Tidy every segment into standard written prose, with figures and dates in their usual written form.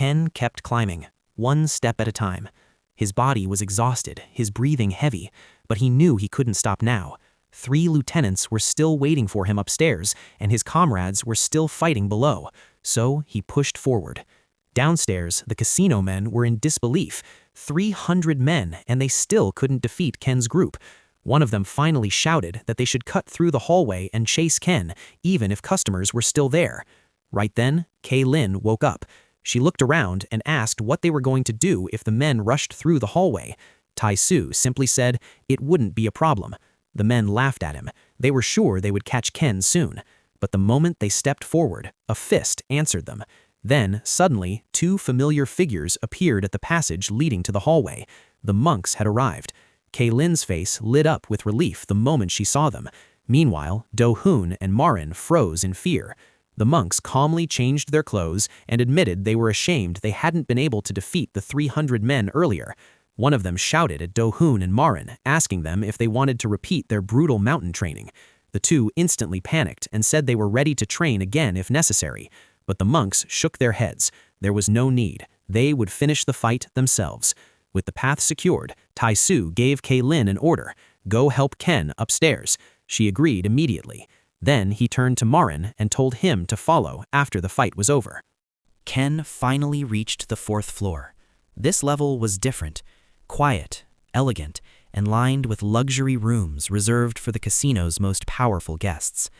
Ken kept climbing, one step at a time. His body was exhausted, his breathing heavy, but he knew he couldn't stop now. 3 lieutenants were still waiting for him upstairs, and his comrades were still fighting below, so he pushed forward. Downstairs, the casino men were in disbelief. 300 men, and they still couldn't defeat Ken's group. One of them finally shouted that they should cut through the hallway and chase Ken, even if customers were still there. Right then, Kaylin woke up. She looked around and asked what they were going to do if the men rushed through the hallway. Tai-Su simply said it wouldn't be a problem. The men laughed at him. They were sure they would catch Ken soon. But the moment they stepped forward, a fist answered them. Then, suddenly, 2 familiar figures appeared at the passage leading to the hallway. The monks had arrived. Kaylin's face lit up with relief the moment she saw them. Meanwhile, Do-hoon and Marin froze in fear. The monks calmly changed their clothes and admitted they were ashamed they hadn't been able to defeat the 300 men earlier. One of them shouted at Do-hoon and Marin, asking them if they wanted to repeat their brutal mountain training. The 2 instantly panicked and said they were ready to train again if necessary. But the monks shook their heads. There was no need. They would finish the fight themselves. With the path secured, Tai-Su gave Kaylin an order. Go help Ken upstairs. She agreed immediately. Then he turned to Marin and told him to follow after the fight was over. Ken finally reached the 4th floor. This level was different. Quiet, elegant, and lined with luxury rooms reserved for the casino's most powerful guests.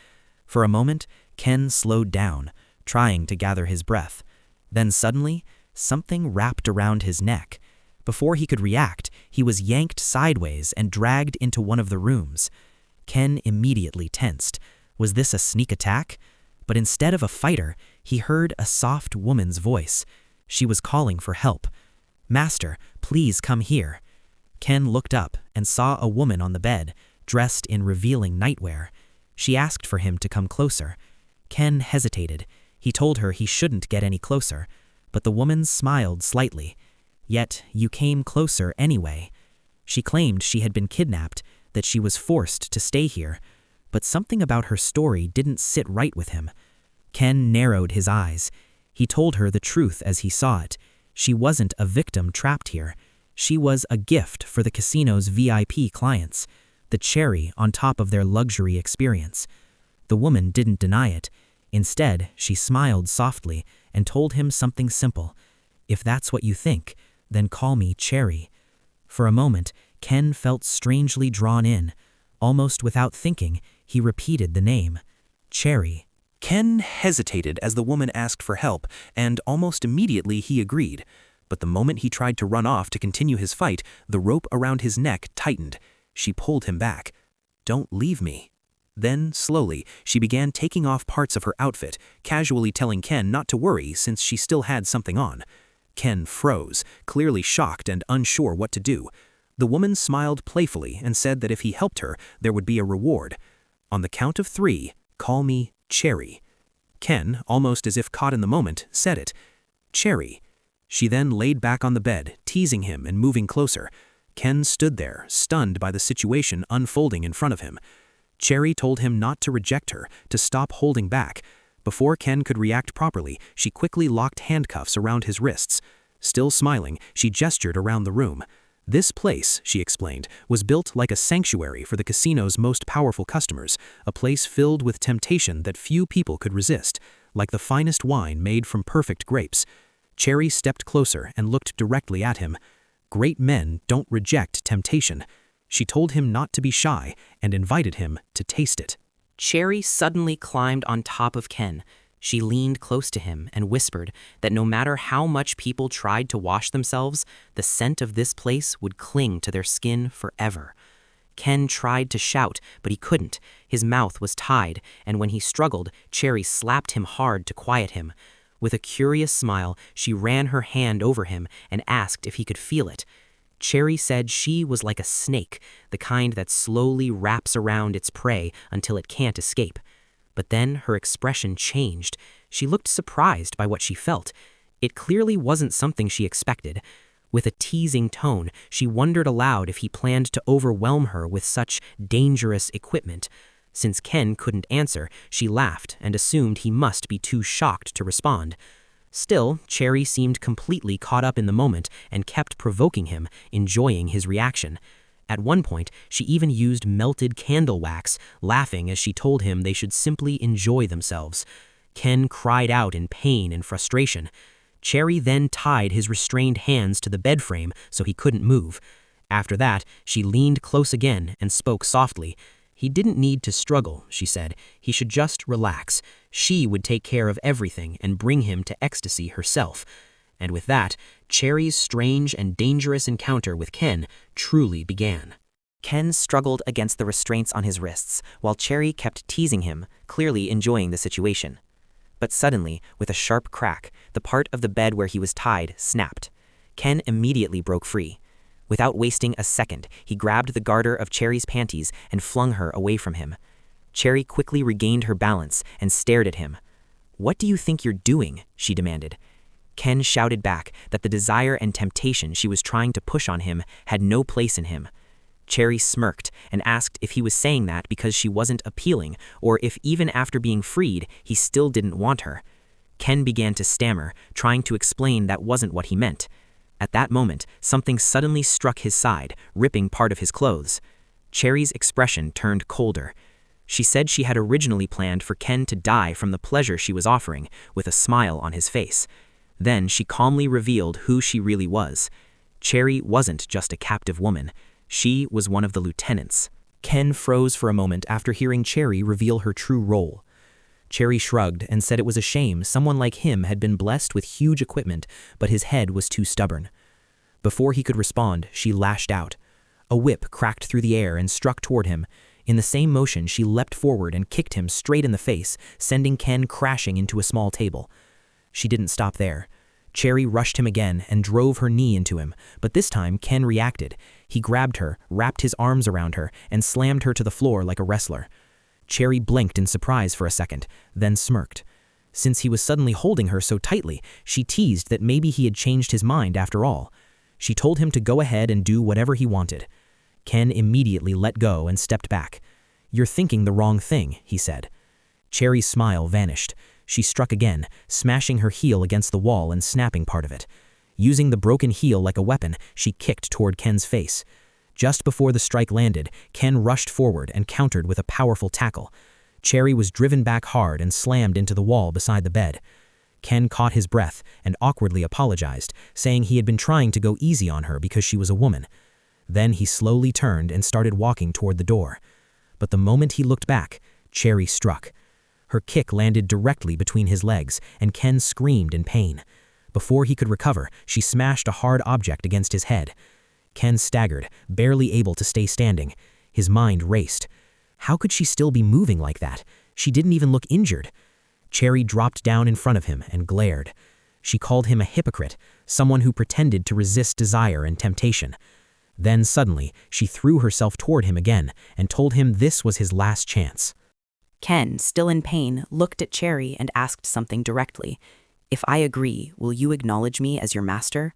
For a moment, Ken slowed down, trying to gather his breath. Then suddenly, something wrapped around his neck. Before he could react, he was yanked sideways and dragged into one of the rooms. Ken immediately tensed. Was this a sneak attack? But instead of a fighter, he heard a soft woman's voice. She was calling for help. "Master, please come here." Ken looked up and saw a woman on the bed, dressed in revealing nightwear. She asked for him to come closer. Ken hesitated. He told her he shouldn't get any closer, but the woman smiled slightly. "Yet you came closer anyway." She claimed she had been kidnapped, that she was forced to stay here, but something about her story didn't sit right with him. Ken narrowed his eyes. He told her the truth as he saw it. She wasn't a victim trapped here. She was a gift for the casino's VIP clients, the cherry on top of their luxury experience. The woman didn't deny it. Instead, she smiled softly and told him something simple. "If that's what you think, then call me Cherry." For a moment, Ken felt strangely drawn in. Almost without thinking, he repeated the name. Cherry. Ken hesitated as the woman asked for help, and almost immediately he agreed. But the moment he tried to run off to continue his fight, the rope around his neck tightened. She pulled him back. "Don't leave me." Then, slowly, she began taking off parts of her outfit, casually telling Ken not to worry since she still had something on. Ken froze, clearly shocked and unsure what to do. The woman smiled playfully and said that if he helped her, there would be a reward. "On the count of 3, call me Cherry." Ken, almost as if caught in the moment, said it. "Cherry." She then laid back on the bed, teasing him and moving closer. Ken stood there, stunned by the situation unfolding in front of him. Cherry told him not to reject her, to stop holding back. Before Ken could react properly, she quickly locked handcuffs around his wrists. Still smiling, she gestured around the room. This place, she explained, was built like a sanctuary for the casino's most powerful customers, a place filled with temptation that few people could resist, like the finest wine made from perfect grapes. Cherry stepped closer and looked directly at him. Great men don't reject temptation. She told him not to be shy and invited him to taste it. Cherry suddenly climbed on top of Ken. She leaned close to him and whispered that no matter how much people tried to wash themselves, the scent of this place would cling to their skin forever. Ken tried to shout, but he couldn't. His mouth was tied, and when he struggled, Cherry slapped him hard to quiet him. With a curious smile, she ran her hand over him and asked if he could feel it. Cherry said she was like a snake, the kind that slowly wraps around its prey until it can't escape. But then her expression changed. She looked surprised by what she felt. It clearly wasn't something she expected. With a teasing tone, she wondered aloud if he planned to overwhelm her with such dangerous equipment. Since Ken couldn't answer, she laughed and assumed he must be too shocked to respond. Still, Cherry seemed completely caught up in the moment and kept provoking him, enjoying his reaction. At one point, she even used melted candle wax, laughing as she told him they should simply enjoy themselves. Ken cried out in pain and frustration. Cherry then tied his restrained hands to the bed frame so he couldn't move. After that, she leaned close again and spoke softly. He didn't need to struggle, she said. He should just relax. She would take care of everything and bring him to ecstasy herself. And with that, Cherry's strange and dangerous encounter with Ken truly began. Ken struggled against the restraints on his wrists, while Cherry kept teasing him, clearly enjoying the situation. But suddenly, with a sharp crack, the part of the bed where he was tied snapped. Ken immediately broke free. Without wasting a second, he grabbed the garter of Cherry's panties and flung her away from him. Cherry quickly regained her balance and stared at him. "What do you think you're doing?" she demanded. Ken shouted back that the desire and temptation she was trying to push on him had no place in him. Cherry smirked and asked if he was saying that because she wasn't appealing, or if even after being freed, he still didn't want her. Ken began to stammer, trying to explain that wasn't what he meant. At that moment, something suddenly struck his side, ripping part of his clothes. Cherry's expression turned colder. She said she had originally planned for Ken to die from the pleasure she was offering, with a smile on his face. Then she calmly revealed who she really was. Cherry wasn't just a captive woman. She was one of the lieutenants. Ken froze for a moment after hearing Cherry reveal her true role. Cherry shrugged and said it was a shame someone like him had been blessed with huge equipment, but his head was too stubborn. Before he could respond, she lashed out. A whip cracked through the air and struck toward him. In the same motion, she leapt forward and kicked him straight in the face, sending Ken crashing into a small table. She didn't stop there. Cherry rushed him again and drove her knee into him, but this time Ken reacted. He grabbed her, wrapped his arms around her, and slammed her to the floor like a wrestler. Cherry blinked in surprise for a second, then smirked. Since he was suddenly holding her so tightly, she teased that maybe he had changed his mind after all. She told him to go ahead and do whatever he wanted. Ken immediately let go and stepped back. "You're thinking the wrong thing," he said. Cherry's smile vanished. She struck again, smashing her heel against the wall and snapping part of it. Using the broken heel like a weapon, she kicked toward Ken's face. Just before the strike landed, Ken rushed forward and countered with a powerful tackle. Cherry was driven back hard and slammed into the wall beside the bed. Ken caught his breath and awkwardly apologized, saying he had been trying to go easy on her because she was a woman. Then he slowly turned and started walking toward the door. But the moment he looked back, Cherry struck. Her kick landed directly between his legs, and Ken screamed in pain. Before he could recover, she smashed a hard object against his head. Ken staggered, barely able to stay standing. His mind raced. How could she still be moving like that? She didn't even look injured. Cherry dropped down in front of him and glared. She called him a hypocrite, someone who pretended to resist desire and temptation. Then suddenly, she threw herself toward him again and told him this was his last chance. Ken, still in pain, looked at Cherry and asked something directly. "If I agree, will you acknowledge me as your master?"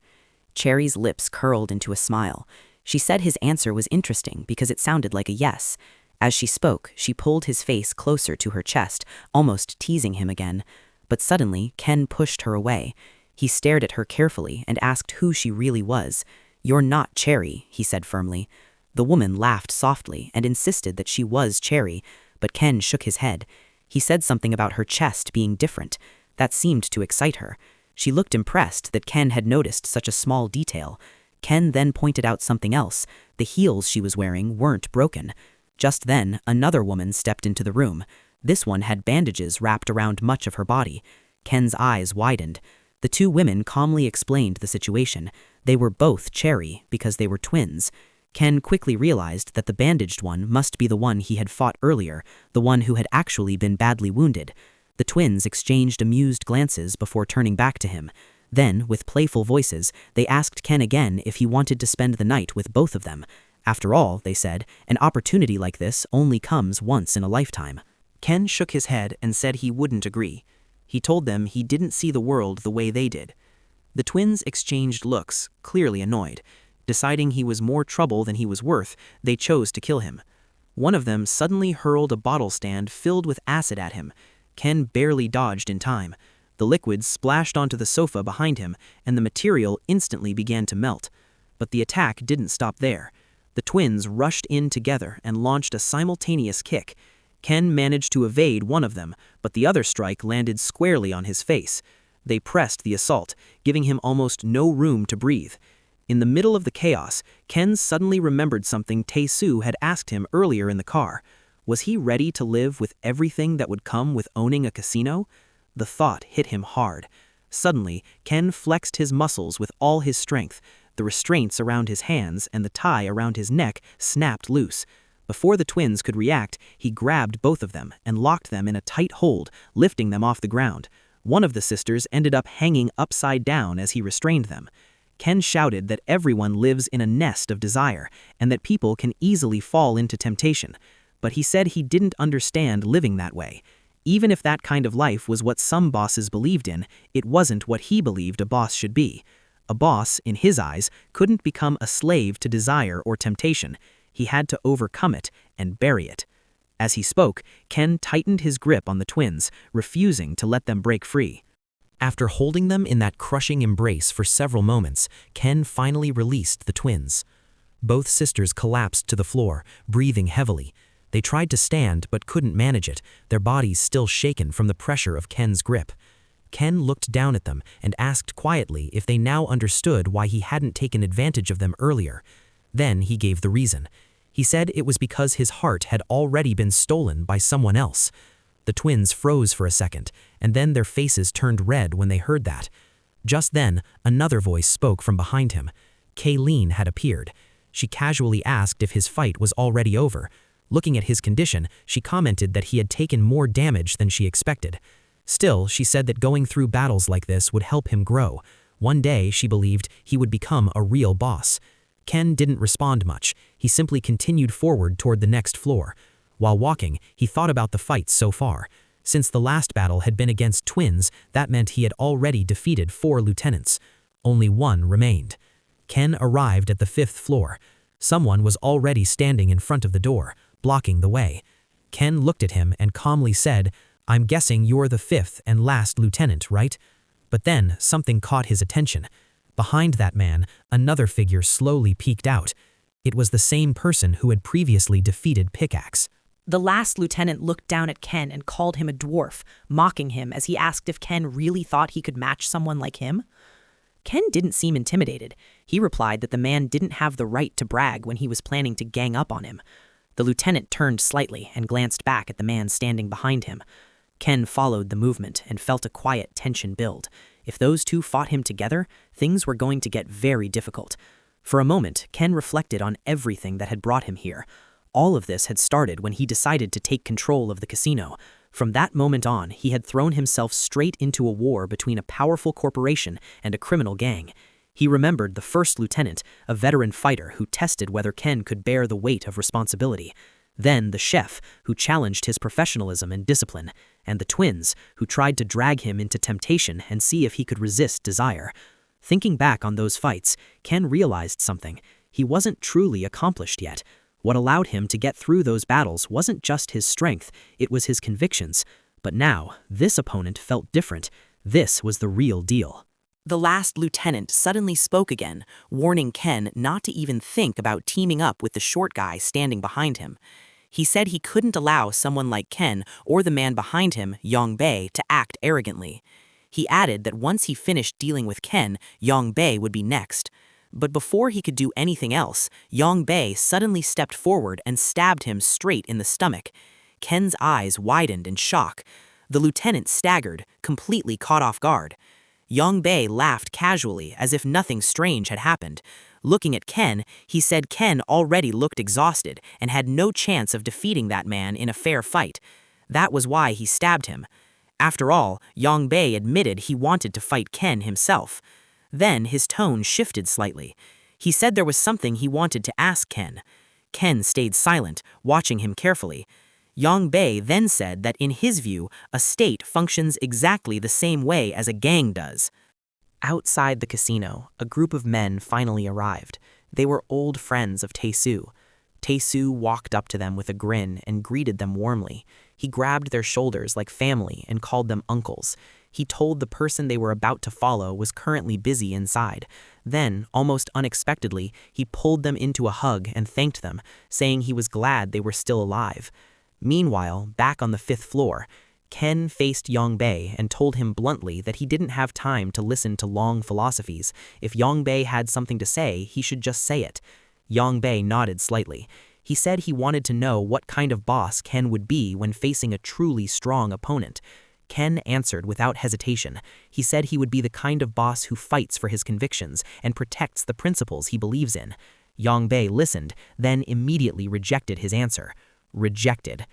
Cherry's lips curled into a smile. She said his answer was interesting because it sounded like a yes. As she spoke, she pulled his face closer to her chest, almost teasing him again. But suddenly, Ken pushed her away. He stared at her carefully and asked who she really was. "You're not Cherry," he said firmly. The woman laughed softly and insisted that she was Cherry, but Ken shook his head. He said something about her chest being different. That seemed to excite her. She looked impressed that Ken had noticed such a small detail. Ken then pointed out something else. The heels she was wearing weren't broken. Just then, another woman stepped into the room. This one had bandages wrapped around much of her body. Ken's eyes widened. The two women calmly explained the situation. They were both Cherry because they were twins. Ken quickly realized that the bandaged one must be the one he had fought earlier, the one who had actually been badly wounded. The twins exchanged amused glances before turning back to him. Then, with playful voices, they asked Ken again if he wanted to spend the night with both of them. After all, they said, an opportunity like this only comes once in a lifetime. Ken shook his head and said he wouldn't agree. He told them he didn't see the world the way they did. The twins exchanged looks, clearly annoyed. Deciding he was more trouble than he was worth, they chose to kill him. One of them suddenly hurled a bottle stand filled with acid at him. Ken barely dodged in time. The liquid splashed onto the sofa behind him, and the material instantly began to melt. But the attack didn't stop there. The twins rushed in together and launched a simultaneous kick. Ken managed to evade one of them, but the other strike landed squarely on his face. They pressed the assault, giving him almost no room to breathe. In the middle of the chaos, Ken suddenly remembered something Tae-soo had asked him earlier in the car. Was he ready to live with everything that would come with owning a casino? The thought hit him hard. Suddenly, Ken flexed his muscles with all his strength. The restraints around his hands and the tie around his neck snapped loose. Before the twins could react, he grabbed both of them and locked them in a tight hold, lifting them off the ground. One of the sisters ended up hanging upside down as he restrained them. Ken shouted that everyone lives in a nest of desire and that people can easily fall into temptation. But he said he didn't understand living that way. Even if that kind of life was what some bosses believed in, it wasn't what he believed a boss should be. A boss, in his eyes, couldn't become a slave to desire or temptation. He had to overcome it and bury it. As he spoke, Ken tightened his grip on the twins, refusing to let them break free. After holding them in that crushing embrace for several moments, Ken finally released the twins. Both sisters collapsed to the floor, breathing heavily. They tried to stand but couldn't manage it, their bodies still shaken from the pressure of Ken's grip. Ken looked down at them and asked quietly if they now understood why he hadn't taken advantage of them earlier. Then he gave the reason. He said it was because his heart had already been stolen by someone else. The twins froze for a second, and then their faces turned red when they heard that. Just then, another voice spoke from behind him. Kayleen had appeared. She casually asked if his fight was already over. Looking at his condition, she commented that he had taken more damage than she expected. Still, she said that going through battles like this would help him grow. One day, she believed, he would become a real boss. Ken didn't respond much. He simply continued forward toward the next floor. While walking, he thought about the fights so far. Since the last battle had been against twins, that meant he had already defeated 4 lieutenants. Only one remained. Ken arrived at the 5th floor. Someone was already standing in front of the door, blocking the way. Ken looked at him and calmly said, "I'm guessing you're the 5th and last lieutenant, right?" But then something caught his attention. Behind that man, another figure slowly peeked out. It was the same person who had previously defeated Pickaxe. The last lieutenant looked down at Ken and called him a dwarf, mocking him as he asked if Ken really thought he could match someone like him. Ken didn't seem intimidated. He replied that the man didn't have the right to brag when he was planning to gang up on him. The lieutenant turned slightly and glanced back at the man standing behind him. Ken followed the movement and felt a quiet tension build. If those two fought him together, things were going to get very difficult. For a moment, Ken reflected on everything that had brought him here. All of this had started when he decided to take control of the casino. From that moment on, he had thrown himself straight into a war between a powerful corporation and a criminal gang. He remembered the first lieutenant, a veteran fighter who tested whether Ken could bear the weight of responsibility. Then the chef, who challenged his professionalism and discipline, and the twins, who tried to drag him into temptation and see if he could resist desire. Thinking back on those fights, Ken realized something. He wasn't truly accomplished yet. What allowed him to get through those battles wasn't just his strength, it was his convictions. But now, this opponent felt different. This was the real deal. The last lieutenant suddenly spoke again, warning Ken not to even think about teaming up with the short guy standing behind him. He said he couldn't allow someone like Ken or the man behind him, Yong-bae, to act arrogantly. He added that once he finished dealing with Ken, Yong-bae would be next. But before he could do anything else, Yong-bae suddenly stepped forward and stabbed him straight in the stomach. Ken's eyes widened in shock. The lieutenant staggered, completely caught off guard. Yong-bae laughed casually as if nothing strange had happened. Looking at Ken, he said Ken already looked exhausted and had no chance of defeating that man in a fair fight. That was why he stabbed him. After all, Yong-bae admitted he wanted to fight Ken himself. Then his tone shifted slightly. He said there was something he wanted to ask Ken. Ken stayed silent, watching him carefully. Yong-bae then said that in his view, a state functions exactly the same way as a gang does. Outside the casino, a group of men finally arrived. They were old friends of Tae-soo. Tae-soo walked up to them with a grin and greeted them warmly. He grabbed their shoulders like family and called them uncles. He told the person they were about to follow was currently busy inside. Then, almost unexpectedly, he pulled them into a hug and thanked them, saying he was glad they were still alive. Meanwhile, back on the 5th floor, Ken faced Yongbei and told him bluntly that he didn't have time to listen to long philosophies. If Yongbei had something to say, he should just say it. Yongbei nodded slightly. He said he wanted to know what kind of boss Ken would be when facing a truly strong opponent. Ken answered without hesitation. He said he would be the kind of boss who fights for his convictions and protects the principles he believes in. Yongbei listened, then immediately rejected his answer. Rejected.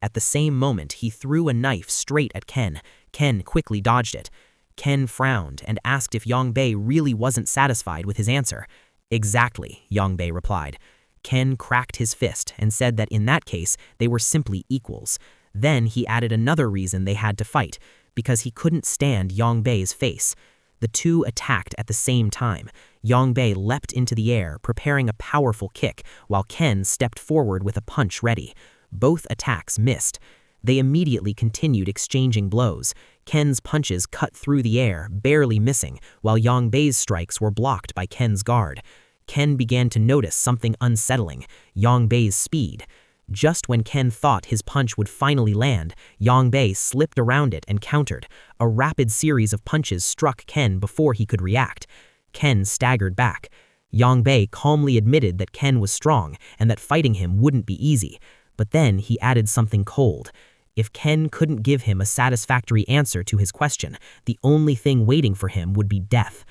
At the same moment, he threw a knife straight at Ken. Ken quickly dodged it. Ken frowned and asked if Yongbei really wasn't satisfied with his answer. Exactly, Yongbei replied. Ken cracked his fist and said that in that case, they were simply equals. Then he added another reason they had to fight, because he couldn't stand Yongbei's face. The two attacked at the same time. Yongbei leapt into the air, preparing a powerful kick, while Ken stepped forward with a punch ready. Both attacks missed. They immediately continued exchanging blows. Ken's punches cut through the air, barely missing, while Yongbei's strikes were blocked by Ken's guard. Ken began to notice something unsettling: Yongbei's speed. Just when Ken thought his punch would finally land, Yongbei slipped around it and countered. A rapid series of punches struck Ken before he could react. Ken staggered back. Yongbei calmly admitted that Ken was strong and that fighting him wouldn't be easy. But then he added something cold. If Ken couldn't give him a satisfactory answer to his question, the only thing waiting for him would be death.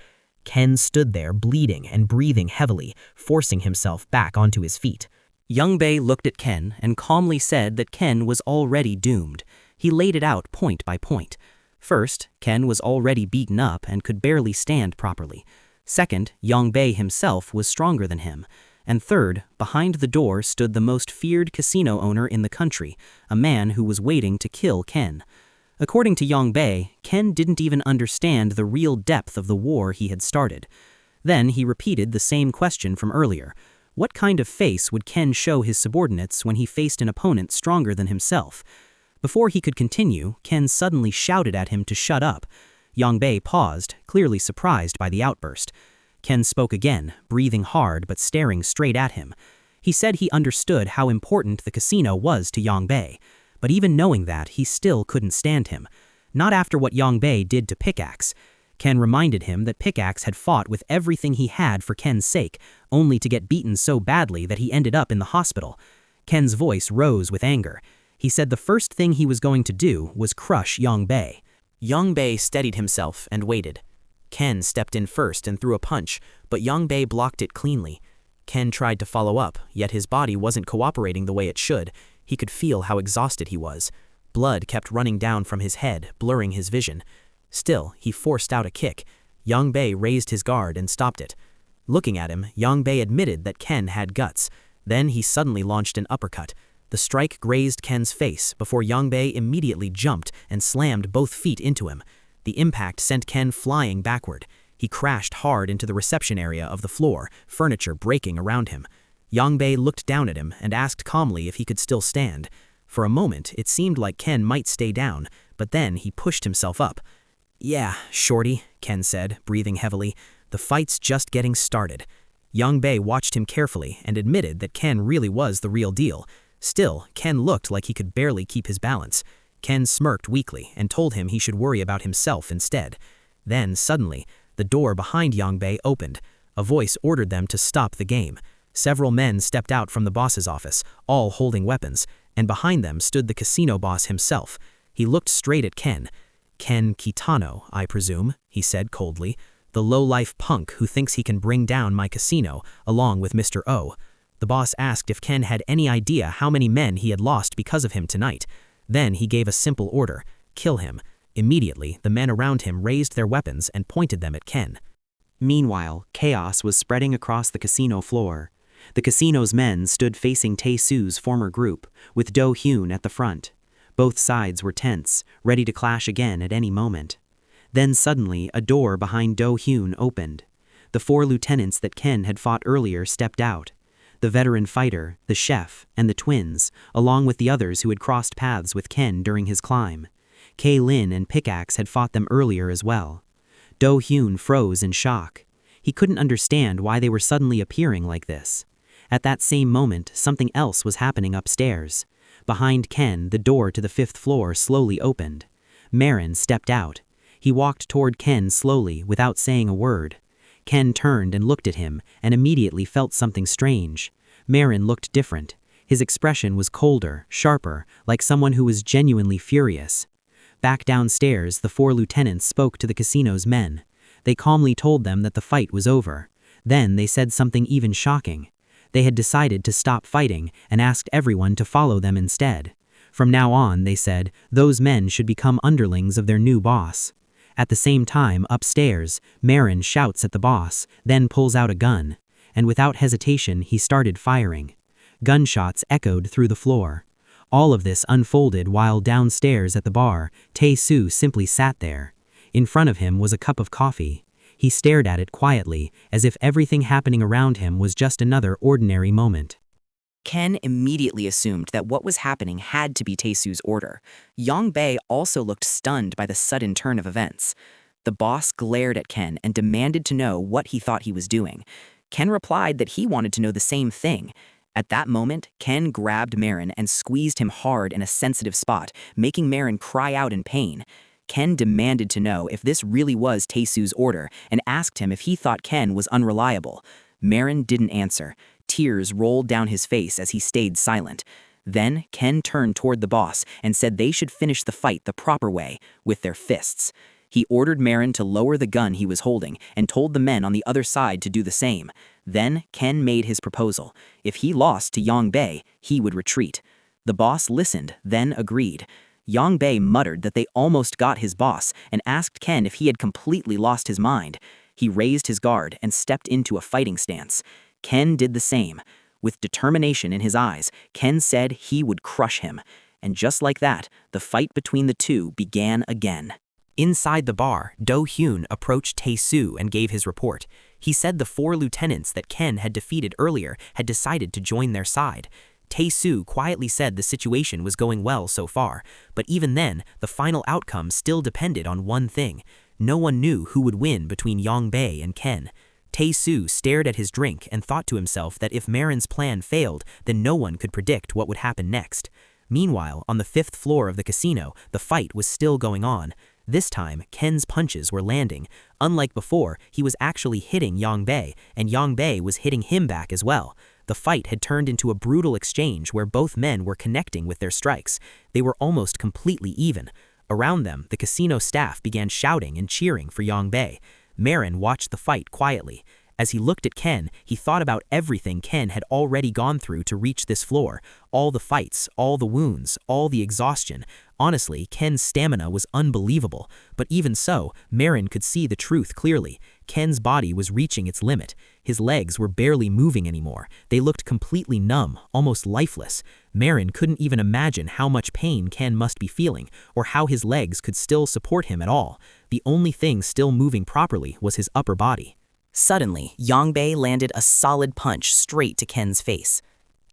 Ken stood there bleeding and breathing heavily, forcing himself back onto his feet. Yongbei looked at Ken and calmly said that Ken was already doomed. He laid it out point by point. First, Ken was already beaten up and could barely stand properly. Second, Yongbei himself was stronger than him. And third, behind the door stood the most feared casino owner in the country, a man who was waiting to kill Ken. According to Yongbei, Ken didn't even understand the real depth of the war he had started. Then he repeated the same question from earlier. What kind of face would Ken show his subordinates when he faced an opponent stronger than himself? Before he could continue, Ken suddenly shouted at him to shut up. Yongbei paused, clearly surprised by the outburst. Ken spoke again, breathing hard but staring straight at him. He said he understood how important the casino was to Yongbei, but even knowing that, he still couldn't stand him. Not after what Yongbei did to Pickaxe. Ken reminded him that Pickaxe had fought with everything he had for Ken's sake, only to get beaten so badly that he ended up in the hospital. Ken's voice rose with anger. He said the first thing he was going to do was crush Yongbei. Yongbei steadied himself and waited. Ken stepped in first and threw a punch, but Yongbei blocked it cleanly. Ken tried to follow up, yet his body wasn't cooperating the way it should. He could feel how exhausted he was. Blood kept running down from his head, blurring his vision. Still, he forced out a kick. Yongbei raised his guard and stopped it. Looking at him, Yongbei admitted that Ken had guts. Then he suddenly launched an uppercut. The strike grazed Ken's face before Yongbei immediately jumped and slammed both feet into him. The impact sent Ken flying backward. He crashed hard into the reception area of the floor, furniture breaking around him. Yongbei looked down at him and asked calmly if he could still stand. For a moment, it seemed like Ken might stay down, but then he pushed himself up. "Yeah, shorty," Ken said, breathing heavily. "The fight's just getting started." Yongbei watched him carefully and admitted that Ken really was the real deal. Still, Ken looked like he could barely keep his balance. Ken smirked weakly and told him he should worry about himself instead. Then, suddenly, the door behind Yongbei opened. A voice ordered them to stop the game. Several men stepped out from the boss's office, all holding weapons, and behind them stood the casino boss himself. He looked straight at Ken. "Ken Kitano, I presume," he said coldly. "The low-life punk who thinks he can bring down my casino, along with Mr. O." The boss asked if Ken had any idea how many men he had lost because of him tonight. Then he gave a simple order: kill him. Immediately, the men around him raised their weapons and pointed them at Ken. Meanwhile, chaos was spreading across the casino floor. The casino's men stood facing Tae-Soo's former group, with Do-Hyun at the front. Both sides were tense, ready to clash again at any moment. Then suddenly, a door behind Do-Hyun opened. The 4 lieutenants that Ken had fought earlier stepped out. The veteran fighter, the chef, and the twins, along with the others who had crossed paths with Ken during his climb. Lin and Pickaxe had fought them earlier as well. Do-hyun froze in shock. He couldn't understand why they were suddenly appearing like this. At that same moment, something else was happening upstairs. Behind Ken, the door to the 5th floor slowly opened. Marin stepped out. He walked toward Ken slowly, without saying a word. Ken turned and looked at him, and immediately felt something strange. Marin looked different. His expression was colder, sharper, like someone who was genuinely furious. Back downstairs, the 4 lieutenants spoke to the casino's men. They calmly told them that the fight was over. Then they said something even shocking. They had decided to stop fighting and asked everyone to follow them instead. From now on, they said, those men should become underlings of their new boss. At the same time, upstairs, Marin shouts at the boss, then pulls out a gun. And without hesitation, he started firing. Gunshots echoed through the floor. All of this unfolded while downstairs at the bar, Tae-soo simply sat there. In front of him was a cup of coffee. He stared at it quietly, as if everything happening around him was just another ordinary moment. Ken immediately assumed that what was happening had to be Tae-soo's order. Yong-bae also looked stunned by the sudden turn of events. The boss glared at Ken and demanded to know what he thought he was doing. Ken replied that he wanted to know the same thing. At that moment, Ken grabbed Marin and squeezed him hard in a sensitive spot, making Marin cry out in pain. Ken demanded to know if this really was Tae-soo's order and asked him if he thought Ken was unreliable. Marin didn't answer. Tears rolled down his face as he stayed silent. Then Ken turned toward the boss and said they should finish the fight the proper way, with their fists. He ordered Marin to lower the gun he was holding and told the men on the other side to do the same. Then Ken made his proposal. If he lost to Yong-bae, he would retreat. The boss listened, then agreed. Yong-bae muttered that they almost got his boss and asked Ken if he had completely lost his mind. He raised his guard and stepped into a fighting stance. Ken did the same. With determination in his eyes, Ken said he would crush him. And just like that, the fight between the two began again. Inside the bar, Do-hyun approached Tae-soo and gave his report. He said the 4 lieutenants that Ken had defeated earlier had decided to join their side. Tae-soo quietly said the situation was going well so far, but even then, the final outcome still depended on one thing. No one knew who would win between Yong-bae and Ken. Tae-soo stared at his drink and thought to himself that if Marin's plan failed, then no one could predict what would happen next. Meanwhile, on the 5th floor of the casino, the fight was still going on. This time, Ken's punches were landing. Unlike before, he was actually hitting Yong-bae, and Yong-bae was hitting him back as well. The fight had turned into a brutal exchange where both men were connecting with their strikes. They were almost completely even. Around them, the casino staff began shouting and cheering for Yong-bae. Marin watched the fight quietly. As he looked at Ken, he thought about everything Ken had already gone through to reach this floor. All the fights, all the wounds, all the exhaustion. Honestly, Ken's stamina was unbelievable. But even so, Marin could see the truth clearly. Ken's body was reaching its limit. His legs were barely moving anymore. They looked completely numb, almost lifeless. Marin couldn't even imagine how much pain Ken must be feeling, or how his legs could still support him at all. The only thing still moving properly was his upper body. Suddenly, Yong-bae landed a solid punch straight to Ken's face.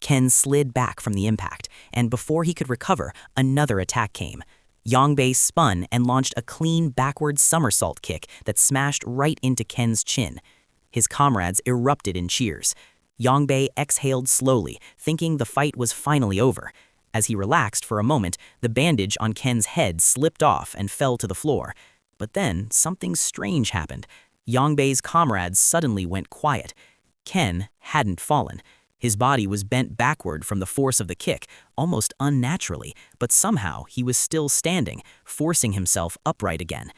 Ken slid back from the impact, and before he could recover, another attack came. Yong-bae spun and launched a clean backward somersault kick that smashed right into Ken's chin. His comrades erupted in cheers. Yong-bae exhaled slowly, thinking the fight was finally over. As he relaxed for a moment, the bandage on Ken's head slipped off and fell to the floor. But then, something strange happened. Yong-bae's comrades suddenly went quiet. Ken hadn't fallen. His body was bent backward from the force of the kick, almost unnaturally, but somehow he was still standing, forcing himself upright again.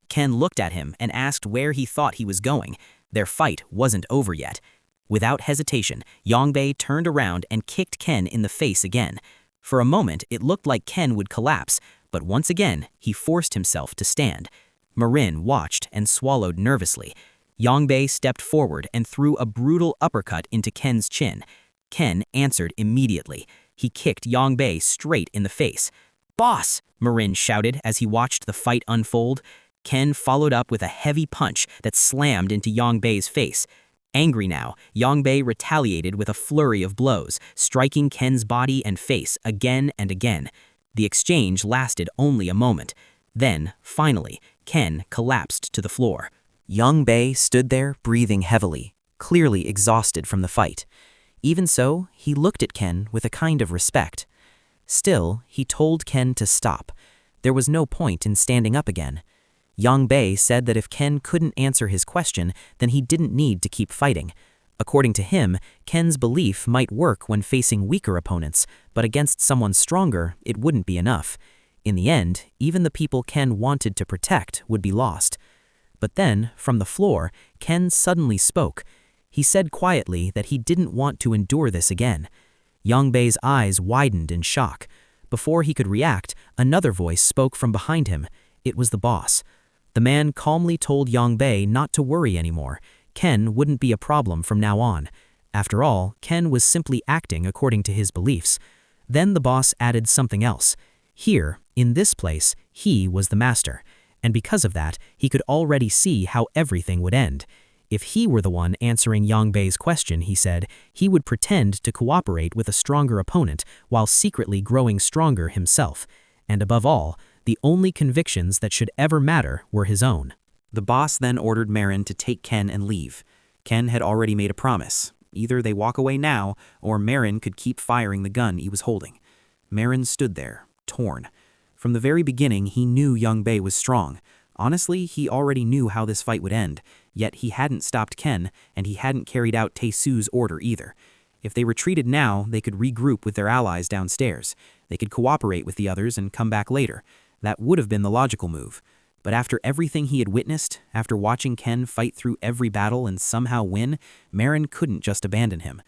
Ken looked at him and asked where he thought he was going. Their fight wasn't over yet. Without hesitation, Yong-bae turned around and kicked Ken in the face again. For a moment, it looked like Ken would collapse, but once again, he forced himself to stand. Marin watched and swallowed nervously. Yong-bae stepped forward and threw a brutal uppercut into Ken's chin. Ken answered immediately. He kicked Yong-bae straight in the face. "Boss!" Marin shouted as he watched the fight unfold. Ken followed up with a heavy punch that slammed into Yong-bae's face. Angry now, Yong-bae retaliated with a flurry of blows, striking Ken's body and face again and again. The exchange lasted only a moment. Then, finally, Ken collapsed to the floor. Young Bae stood there, breathing heavily, clearly exhausted from the fight. Even so, he looked at Ken with a kind of respect. Still, he told Ken to stop. There was no point in standing up again. Young Bae said that if Ken couldn't answer his question, then he didn't need to keep fighting. According to him, Ken's belief might work when facing weaker opponents, but against someone stronger, it wouldn't be enough. In the end, even the people Ken wanted to protect would be lost. But then, from the floor, Ken suddenly spoke. He said quietly that he didn't want to endure this again. Young Bae's eyes widened in shock. Before he could react, another voice spoke from behind him. It was the boss. The man calmly told Young Bae not to worry anymore. Ken wouldn't be a problem from now on. After all, Ken was simply acting according to his beliefs. Then the boss added something else. Here, in this place, he was the master. And because of that, he could already see how everything would end. If he were the one answering Young Bae's question, he said, he would pretend to cooperate with a stronger opponent while secretly growing stronger himself. And above all, the only convictions that should ever matter were his own. The boss then ordered Marin to take Ken and leave. Ken had already made a promise. Either they walk away now, or Marin could keep firing the gun he was holding. Marin stood there, torn. From the very beginning, he knew Young Bae was strong. Honestly, he already knew how this fight would end, yet he hadn't stopped Ken, and he hadn't carried out Tae-Soo's order either. If they retreated now, they could regroup with their allies downstairs. They could cooperate with the others and come back later. That would have been the logical move. But after everything he had witnessed, after watching Ken fight through every battle and somehow win, Marin couldn't just abandon him.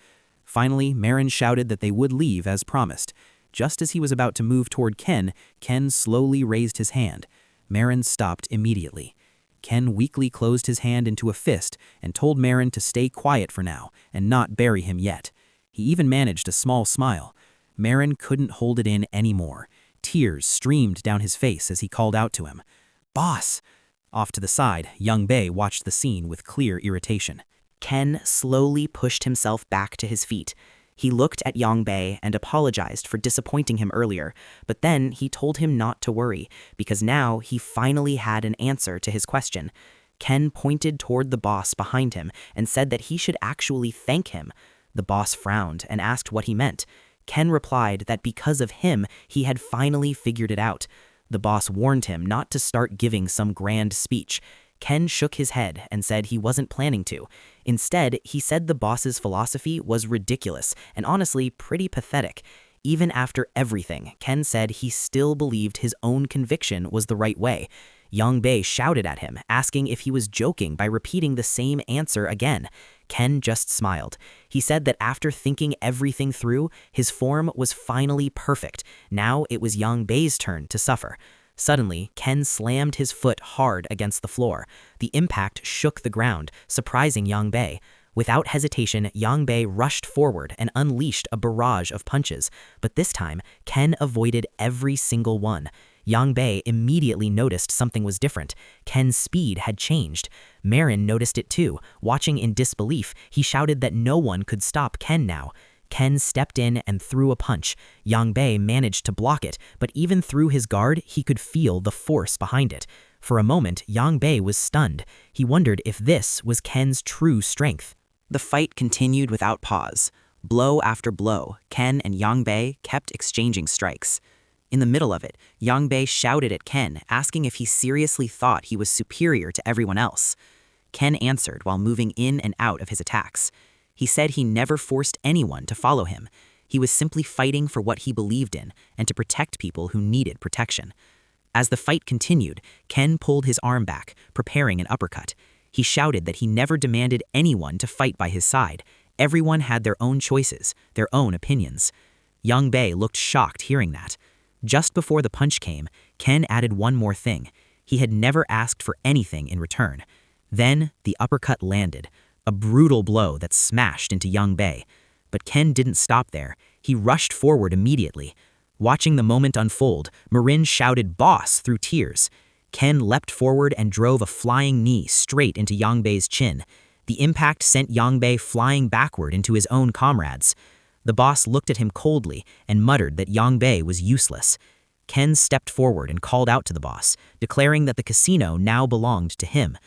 Finally, Marin shouted that they would leave as promised. Just as he was about to move toward Ken, Ken slowly raised his hand. Marin stopped immediately. Ken weakly closed his hand into a fist and told Marin to stay quiet for now and not bury him yet. He even managed a small smile. Marin couldn't hold it in anymore. Tears streamed down his face as he called out to him. "Boss!" Off to the side, Young Bae watched the scene with clear irritation. Ken slowly pushed himself back to his feet. He looked at Young Bae and apologized for disappointing him earlier, but then he told him not to worry, because now he finally had an answer to his question. Ken pointed toward the boss behind him and said that he should actually thank him. The boss frowned and asked what he meant. Ken replied that because of him, he had finally figured it out. The boss warned him not to start giving some grand speech. Ken shook his head and said he wasn't planning to. Instead, he said the boss's philosophy was ridiculous and honestly pretty pathetic. Even after everything, Ken said he still believed his own conviction was the right way. Young Bae shouted at him, asking if he was joking by repeating the same answer again. Ken just smiled. He said that after thinking everything through, his form was finally perfect. Now it was Young Bae's turn to suffer. Suddenly, Ken slammed his foot hard against the floor. The impact shook the ground, surprising Young Bae. Without hesitation, Young Bae rushed forward and unleashed a barrage of punches. But this time, Ken avoided every single one. Young Bae immediately noticed something was different. Ken's speed had changed. Marin noticed it too. Watching in disbelief, he shouted that no one could stop Ken now. Ken stepped in and threw a punch. Young Bae managed to block it, but even through his guard, he could feel the force behind it. For a moment, Young Bae was stunned. He wondered if this was Ken's true strength. The fight continued without pause. Blow after blow, Ken and Young Bae kept exchanging strikes. In the middle of it, Young Bae shouted at Ken, asking if he seriously thought he was superior to everyone else. Ken answered while moving in and out of his attacks. He said he never forced anyone to follow him. He was simply fighting for what he believed in and to protect people who needed protection. As the fight continued, Ken pulled his arm back, preparing an uppercut. He shouted that he never demanded anyone to fight by his side. Everyone had their own choices, their own opinions. Young Bae looked shocked hearing that. Just before the punch came, Ken added one more thing. He had never asked for anything in return. Then the uppercut landed, a brutal blow that smashed into Young Bae. But Ken didn't stop there. He rushed forward immediately. Watching the moment unfold, Marin shouted "boss" through tears. Ken leapt forward and drove a flying knee straight into Young Bae's chin. The impact sent Young Bae flying backward into his own comrades. The boss looked at him coldly and muttered that Young Bae was useless. Ken stepped forward and called out to the boss, declaring that the casino now belonged to him.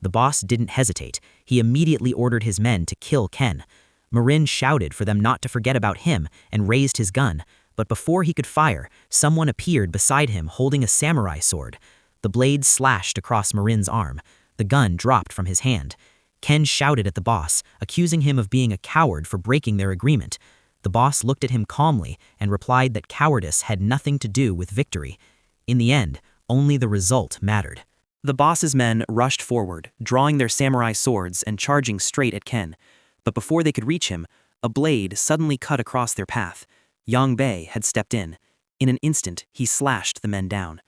The boss didn't hesitate. He immediately ordered his men to kill Ken. Marin shouted for them not to forget about him and raised his gun, but before he could fire, someone appeared beside him holding a samurai sword. The blade slashed across Marin's arm. The gun dropped from his hand. Ken shouted at the boss, accusing him of being a coward for breaking their agreement. The boss looked at him calmly and replied that cowardice had nothing to do with victory. In the end, only the result mattered. The boss's men rushed forward, drawing their samurai swords and charging straight at Ken. But before they could reach him, a blade suddenly cut across their path. Yang Bei had stepped in. In an instant, he slashed the men down.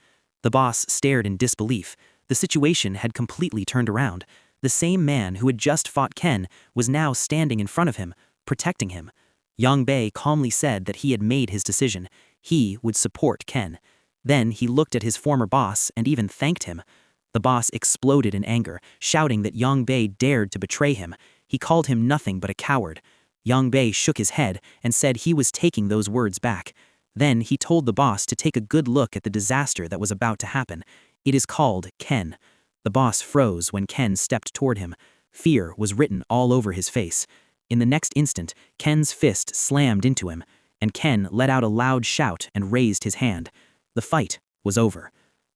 The boss stared in disbelief. The situation had completely turned around. The same man who had just fought Ken was now standing in front of him, protecting him. Yang Bei calmly said that he had made his decision. He would support Ken. Then he looked at his former boss and even thanked him. The boss exploded in anger, shouting that Yang Bei dared to betray him. He called him nothing but a coward. Yang Bei shook his head and said he was taking those words back. Then he told the boss to take a good look at the disaster that was about to happen. It is called Ken. The boss froze when Ken stepped toward him. Fear was written all over his face. In the next instant, Ken's fist slammed into him, and Ken let out a loud shout and raised his hand. The fight was over.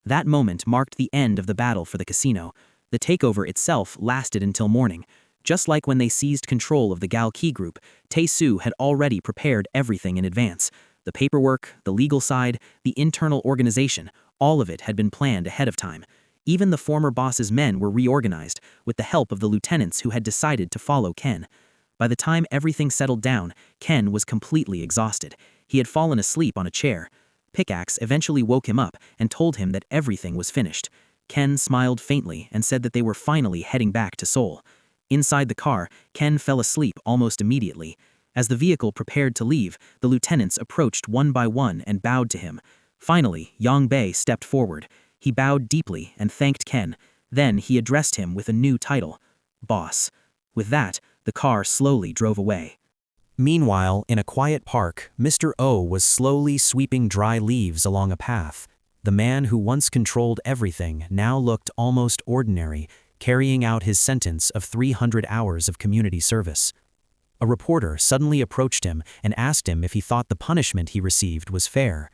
That moment marked the end of the battle for the casino. The takeover itself lasted until morning. Just like when they seized control of the Galki group, Tae-Soo had already prepared everything in advance. The paperwork, the legal side, the internal organization, all of it had been planned ahead of time. Even the former boss's men were reorganized, with the help of the lieutenants who had decided to follow Ken. By the time everything settled down, Ken was completely exhausted. He had fallen asleep on a chair. Pickaxe eventually woke him up and told him that everything was finished. Ken smiled faintly and said that they were finally heading back to Seoul. Inside the car, Ken fell asleep almost immediately. As the vehicle prepared to leave, the lieutenants approached one by one and bowed to him. Finally, Yang Bei stepped forward. He bowed deeply and thanked Ken. Then he addressed him with a new title, Boss. With that, the car slowly drove away. Meanwhile, in a quiet park, Mr. O was slowly sweeping dry leaves along a path. The man who once controlled everything now looked almost ordinary, carrying out his sentence of 300 hours of community service. A reporter suddenly approached him and asked him if he thought the punishment he received was fair.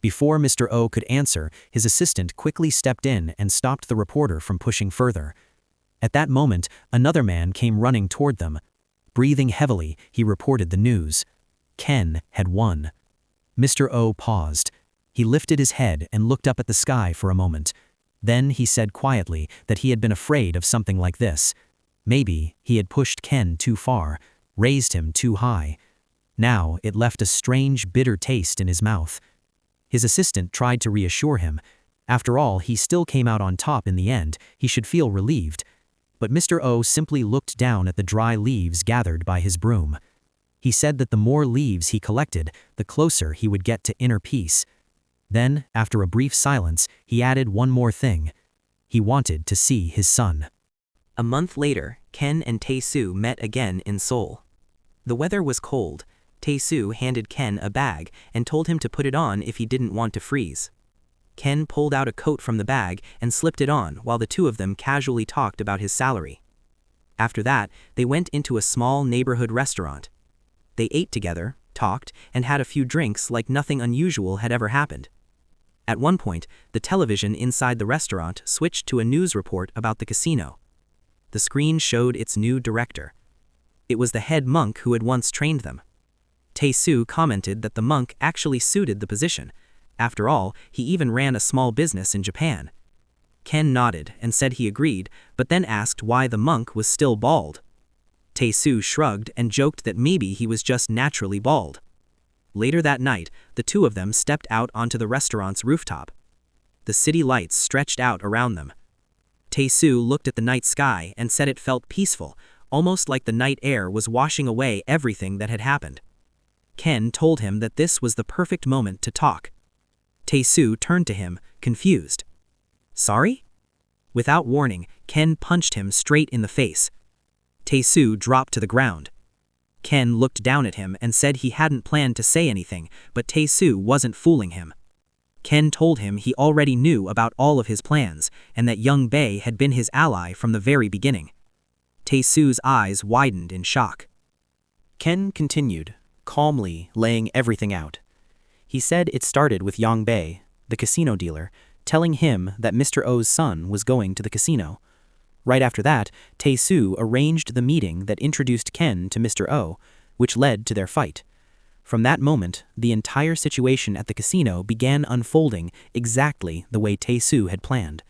Before Mr. O could answer, his assistant quickly stepped in and stopped the reporter from pushing further. At that moment, another man came running toward them. Breathing heavily, he reported the news. Ken had won. Mr. O paused. He lifted his head and looked up at the sky for a moment. Then he said quietly that he had been afraid of something like this. Maybe he had pushed Ken too far, raised him too high. Now it left a strange, bitter taste in his mouth. His assistant tried to reassure him. After all, he still came out on top in the end. He should feel relieved. But Mr. O simply looked down at the dry leaves gathered by his broom. He said that the more leaves he collected, the closer he would get to inner peace. Then, after a brief silence, he added one more thing. He wanted to see his son. A month later, Ken and Tae-Soo met again in Seoul. The weather was cold. Tae-Soo handed Ken a bag and told him to put it on if he didn't want to freeze. Ken pulled out a coat from the bag and slipped it on while the two of them casually talked about his salary. After that, they went into a small neighborhood restaurant. They ate together, talked, and had a few drinks like nothing unusual had ever happened. At one point, the television inside the restaurant switched to a news report about the casino. The screen showed its new director. It was the head monk who had once trained them. Tae-Soo commented that the monk actually suited the position. After all, he even ran a small business in Japan. Ken nodded and said he agreed, but then asked why the monk was still bald. Tae-Soo shrugged and joked that maybe he was just naturally bald. Later that night, the two of them stepped out onto the restaurant's rooftop. The city lights stretched out around them. Tae-Soo looked at the night sky and said it felt peaceful, almost like the night air was washing away everything that had happened. Ken told him that this was the perfect moment to talk. Tae-Soo turned to him, confused. Sorry? Without warning, Ken punched him straight in the face. Tae-Soo dropped to the ground. Ken looked down at him and said he hadn't planned to say anything, but Tae-Soo wasn't fooling him. Ken told him he already knew about all of his plans and that young Bei had been his ally from the very beginning. Tae-soo's eyes widened in shock. Ken continued, calmly laying everything out. He said it started with Yang Bei, the casino dealer, telling him that Mr. O's son was going to the casino. Right after that, Tae-soo arranged the meeting that introduced Ken to Mr. O, which led to their fight. From that moment, the entire situation at the casino began unfolding exactly the way Tae-soo had planned.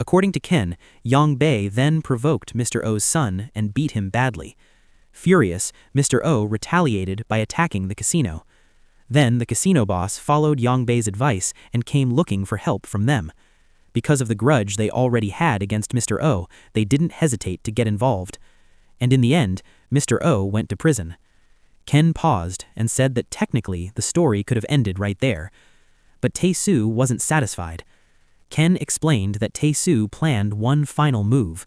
According to Ken, Yang Bei then provoked Mr. O's son and beat him badly. Furious, Mr. O retaliated by attacking the casino. Then the casino boss followed Yang Bei's advice and came looking for help from them. Because of the grudge they already had against Mr. O, they didn't hesitate to get involved. And in the end, Mr. O went to prison. Ken paused and said that technically the story could have ended right there. But Tae-soo wasn't satisfied. Ken explained that Tae-soo planned one final move.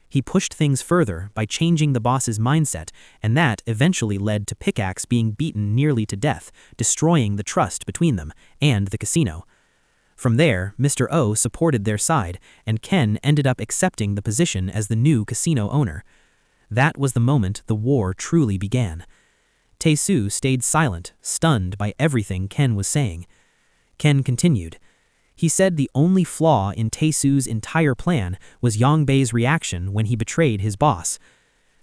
He pushed things further by changing the boss's mindset, and that eventually led to Pickaxe being beaten nearly to death, destroying the trust between them and the casino. From there, Mr. O supported their side, and Ken ended up accepting the position as the new casino owner. That was the moment the war truly began. Tae-soo stayed silent, stunned by everything Ken was saying. Ken continued. He said the only flaw in Tae-soo's entire plan was Yang Bei's reaction when he betrayed his boss.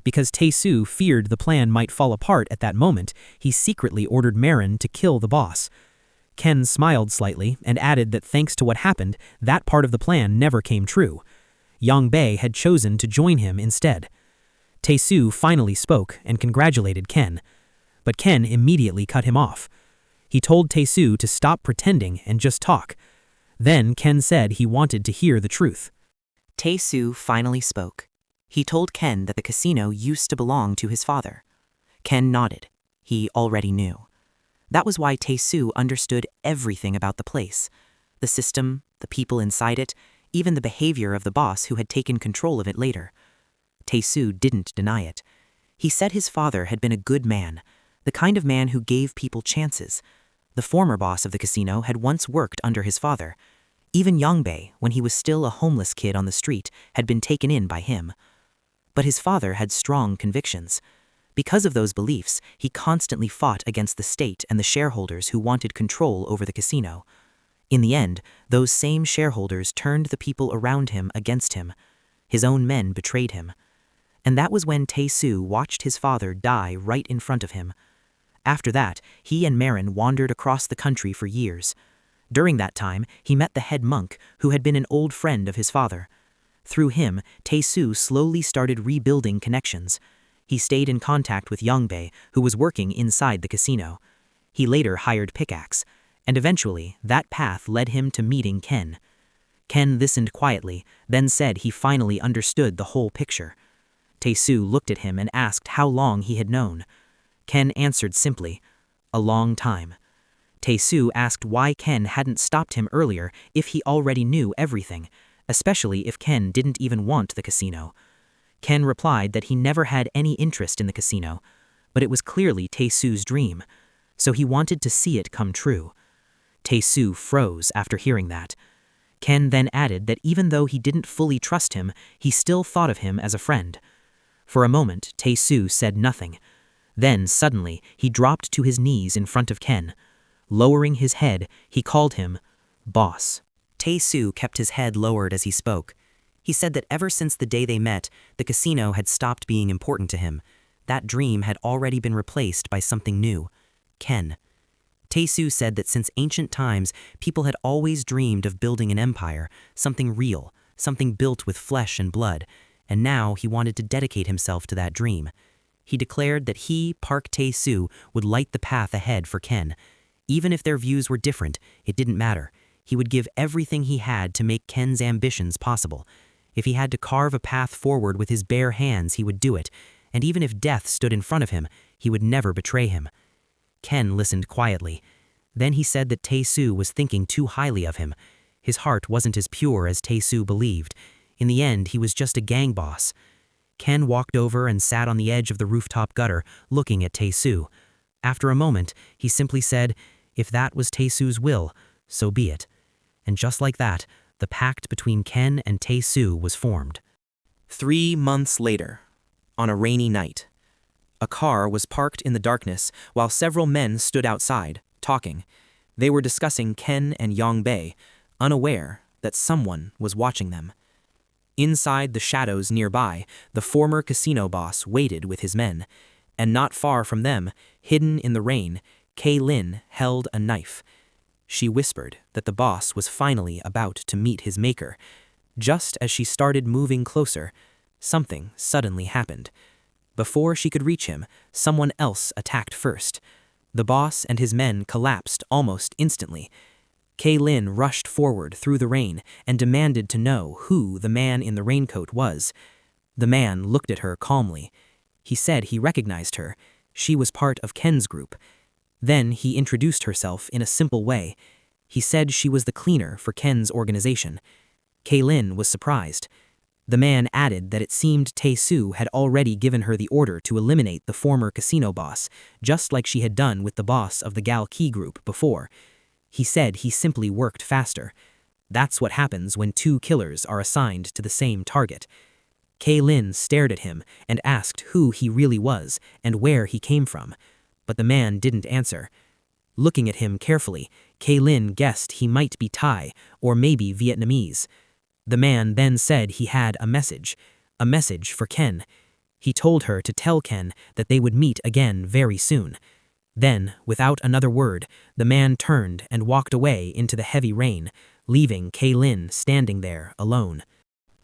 Because Tae-soo feared the plan might fall apart at that moment, he secretly ordered Marin to kill the boss. Ken smiled slightly and added that thanks to what happened, that part of the plan never came true. Yang Bei had chosen to join him instead. Tae-soo finally spoke and congratulated Ken. But Ken immediately cut him off. He told Tae-soo to stop pretending and just talk. Then Ken said he wanted to hear the truth. Tae-soo finally spoke. He told Ken that the casino used to belong to his father. Ken nodded. He already knew. That was why Tae-soo understood everything about the place. The system, the people inside it, even the behavior of the boss who had taken control of it later. Tae-soo didn't deny it. He said his father had been a good man, the kind of man who gave people chances. The former boss of the casino had once worked under his father. Even Yang Bei, when he was still a homeless kid on the street, had been taken in by him. But his father had strong convictions. Because of those beliefs, he constantly fought against the state and the shareholders who wanted control over the casino. In the end, those same shareholders turned the people around him against him. His own men betrayed him. And that was when Tae-soo watched his father die right in front of him. After that, he and Marin wandered across the country for years. During that time, he met the head monk, who had been an old friend of his father. Through him, Tae-soo slowly started rebuilding connections. He stayed in contact with Yang Bei, who was working inside the casino. He later hired Pickaxe, and eventually, that path led him to meeting Ken. Ken listened quietly, then said he finally understood the whole picture. Tae-soo looked at him and asked how long he had known. Ken answered simply, "A long time." Tae-soo asked why Ken hadn't stopped him earlier if he already knew everything, especially if Ken didn't even want the casino. Ken replied that he never had any interest in the casino, but it was clearly Tae-soo's dream, so he wanted to see it come true. Tae-soo froze after hearing that. Ken then added that even though he didn't fully trust him, he still thought of him as a friend. For a moment, Tae-soo said nothing. Then, suddenly, he dropped to his knees in front of Ken. Lowering his head, he called him boss. Tae-soo kept his head lowered as he spoke. He said that ever since the day they met, the casino had stopped being important to him. That dream had already been replaced by something new, Ken. Tae-soo said that since ancient times, people had always dreamed of building an empire, something real, something built with flesh and blood, and now he wanted to dedicate himself to that dream. He declared that he, Park Tae-soo, would light the path ahead for Ken. Even if their views were different, it didn't matter. He would give everything he had to make Ken's ambitions possible. If he had to carve a path forward with his bare hands, he would do it, and even if death stood in front of him, he would never betray him. Ken listened quietly. Then he said that Tae-soo was thinking too highly of him. His heart wasn't as pure as Tae-soo believed. In the end, he was just a gang boss. Ken walked over and sat on the edge of the rooftop gutter, looking at Tae-soo. After a moment, he simply said, "If that was Tae-soo's will, So be it. And just like that, the pact between Ken and Tae-soo was formed. 3 months later, on a rainy night, a car was parked in the darkness while several men stood outside, talking. They were discussing Ken and Yongbei, unaware that someone was watching them. Inside the shadows nearby, the former casino boss waited with his men, and not far from them, hidden in the rain, Kay-Lin held a knife. She whispered that the boss was finally about to meet his maker. Just as she started moving closer, something suddenly happened. Before she could reach him, someone else attacked first. The boss and his men collapsed almost instantly. Kay-Lin rushed forward through the rain and demanded to know who the man in the raincoat was. The man looked at her calmly. He said he recognized her. She was part of Ken's group. Then he introduced herself in a simple way. He said she was the cleaner for Ken's organization. Kay-Lin was surprised. The man added that it seemed Tae-soo had already given her the order to eliminate the former casino boss, just like she had done with the boss of the Gal Key group before. He said he simply worked faster. That's what happens when 2 killers are assigned to the same target. Kay-Lin stared at him and asked who he really was and where he came from, but the man didn't answer. Looking at him carefully, Kay-Lin guessed he might be Thai or maybe Vietnamese. The man then said he had a message for Ken. He told her to tell Ken that they would meet again very soon. Then, without another word, the man turned and walked away into the heavy rain, leaving Kay-Lin standing there alone.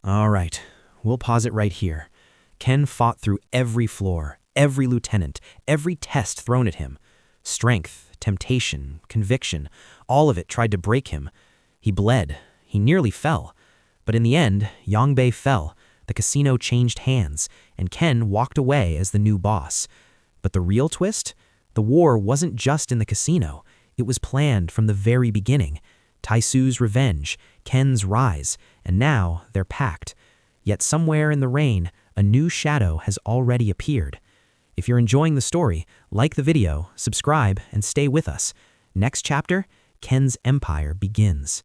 All right, we'll pause it right here. Ken fought through every floor, every lieutenant, every test thrown at him. Strength, temptation, conviction, all of it tried to break him. He bled. He nearly fell. But in the end, Yongbei fell, the casino changed hands, and Ken walked away as the new boss. But the real twist? The war wasn't just in the casino. It was planned from the very beginning. Tae-soo's revenge, Ken's rise, and now their pact. Yet somewhere in the rain, a new shadow has already appeared. If you're enjoying the story, like the video, subscribe, and stay with us. Next chapter, Ken's empire begins.